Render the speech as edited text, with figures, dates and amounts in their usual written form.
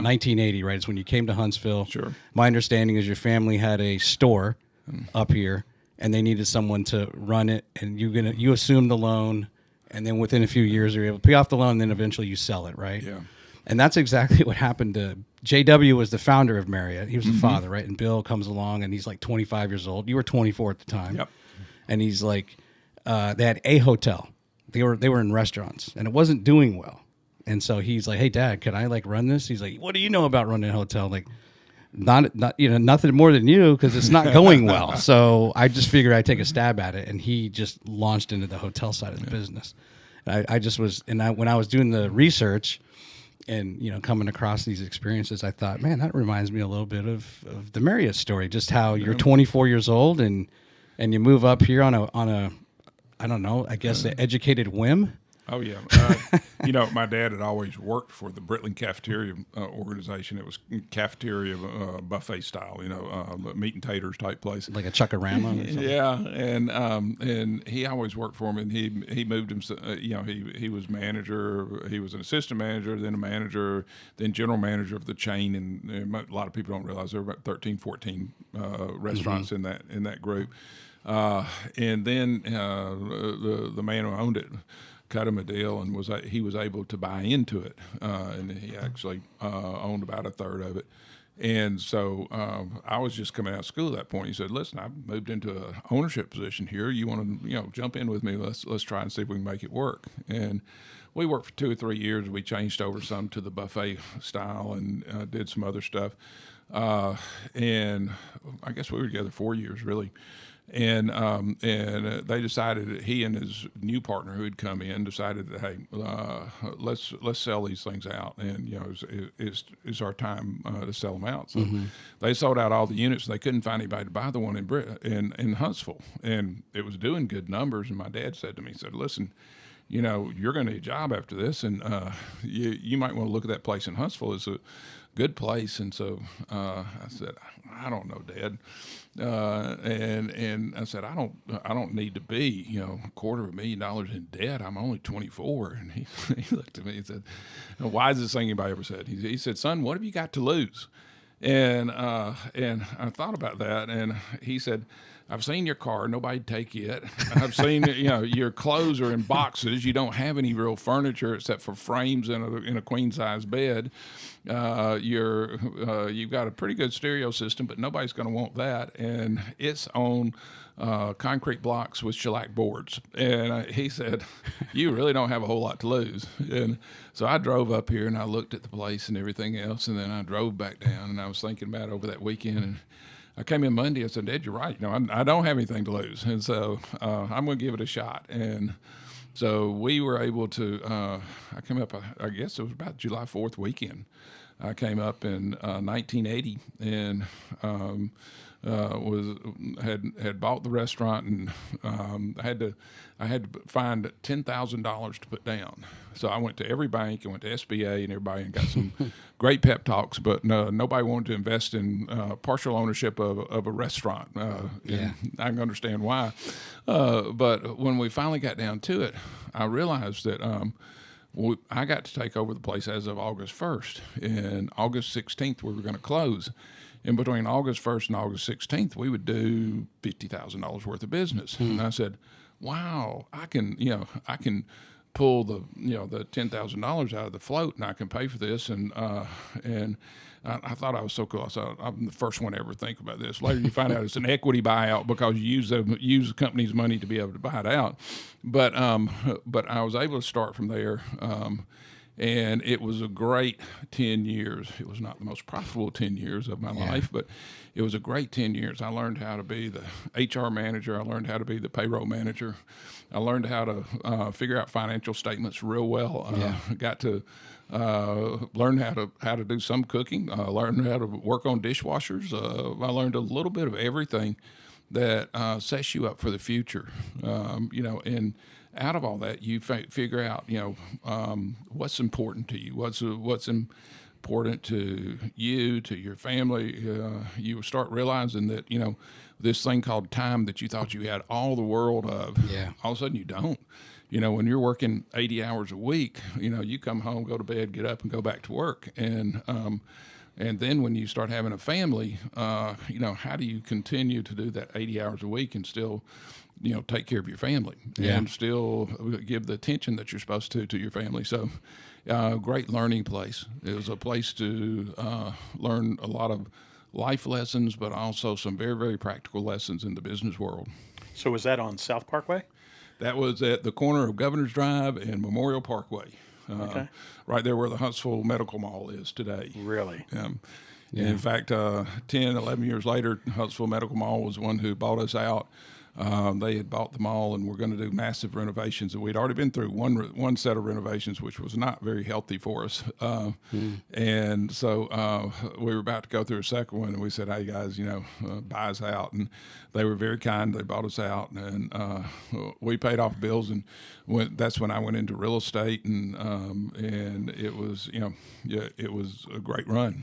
1980, right? It's when you came to Huntsville. Sure. My understanding is your family had a store up here, and they needed someone to run it, and you assumed the loan, and then within a few years you're able to pay off the loan, and then eventually you sell it, right? Yeah. And that's exactly what happened to JW. Was the founder of Marriott. He was the father, right? And Bill comes along, and he's like 25 years old. You were 24 at the time. Yep. And he's like, they had a hotel. They were in restaurants, and it wasn't doing well. And so he's like, "Hey, Dad, can I like run this?" He's like, "What do you know about running a hotel?" Like, not nothing more than you, because it's not going well. So I just figured I'd take a stab at it, and he just launched into the hotel side of the business. I just was, and when I was doing the research and coming across these experiences, I thought, man, that reminds me a little bit of the Marriott story. Just how you're 24 years old and you move up here on a I don't know, I guess an educated whim. Oh, yeah. My dad had always worked for the Britling Cafeteria organization. It was cafeteria buffet style, meat and taters type place. Like a Chuck-a-Rama or something. Yeah, and he always worked for him, and he moved himself, he was manager, he was an assistant manager, then a manager, then general manager of the chain, and a lot of people don't realize there were about 13, 14 restaurants in that group. And then the man who owned it cut him a deal, and he was able to buy into it, and he actually owned about a third of it. And so I was just coming out of school at that point. He said, "Listen, I've moved into an ownership position here. You want to jump in with me? Let's try and see if we can make it work." And we worked for 2 or 3 years. We changed over some to the buffet style and did some other stuff. And I guess we were together 4 years, really. And they decided that he and his new partner who had come in decided that, hey, let's sell these things out, and it's our time to sell them out. So they sold out all the units, and they couldn't find anybody to buy the one in Huntsville, and it was doing good numbers. And my dad said to me, he said, "Listen, you're going to need a job after this, and you might want to look at that place in Huntsville. It's a good place." And so I said, "I don't know, Dad." And I said, I don't need to be, $250,000 in debt. I'm only 24. And he looked at me and said, "The wisest thing anybody ever said." He said, "Son, what have you got to lose?" And I thought about that, and he said, "I've seen your car. Nobody'd take it. I've seen, your clothes are in boxes. You don't have any real furniture except for frames in a queen size bed. You've got a pretty good stereo system, but nobody's going to want that. And it's on concrete blocks with shellac boards." And he said, "You really don't have a whole lot to lose." And so I drove up here and I looked at the place and everything else, and then I drove back down, and I was thinking about it over that weekend. And I came in Monday. I said, "Dad, you're right. I don't have anything to lose, and so I'm going to give it a shot." And so we were able to. I came up. I guess it was about July 4th weekend. I came up in 1980 and had bought the restaurant, and I had to find $10,000 to put down. So I went to every bank, I went to SBA and everybody, and got some great pep talks, but nobody wanted to invest in partial ownership of a restaurant. And I can understand why. But when we finally got down to it, I realized that I got to take over the place as of August 1st. And August 16th, we were going to close. And between August 1st and August 16th, we would do $50,000 worth of business. And I said, "Wow, I can pull the $10,000 out of the float, and I can pay for this." And I thought I was so cool. I thought, I'm the first one to ever think about this. Later, you find out it's an equity buyout because you use the company's money to be able to buy it out. But I was able to start from there. And it was a great 10 years. It was not the most profitable 10 years of my life, but it was a great 10 years. I learned how to be the HR manager. I learned how to be the payroll manager. I learned how to figure out financial statements real well. Got to learn how to do some cooking. Learned how to work on dishwashers. I learned a little bit of everything that sets you up for the future. And out of all that, you figure out, what's important to you, what's important to you, to your family. You start realizing that, this thing called time that you thought you had all the world of, all of a sudden you don't. when you're working 80 hours a week, you come home, go to bed, get up, and go back to work. And then when you start having a family, how do you continue to do that 80 hours a week and still, take care of your family and still give the attention that you're supposed to your family? So, great learning place. It was a place to learn a lot of life lessons, but also some very, very practical lessons in the business world. So was that on South Parkway? That was at the corner of Governor's Drive and Memorial Parkway. Okay. Right there where the Huntsville Medical Mall is today. Really? In fact, 10, 11 years later, Huntsville Medical Mall was the one who bought us out. They had bought the mall and were going to do massive renovations. And we'd already been through one set of renovations, which was not very healthy for us. And so we were about to go through a second one, and we said, hey, guys, buy us out. And they were very kind. They bought us out, and we paid off bills. And that's when I went into real estate, and it was, it was a great run.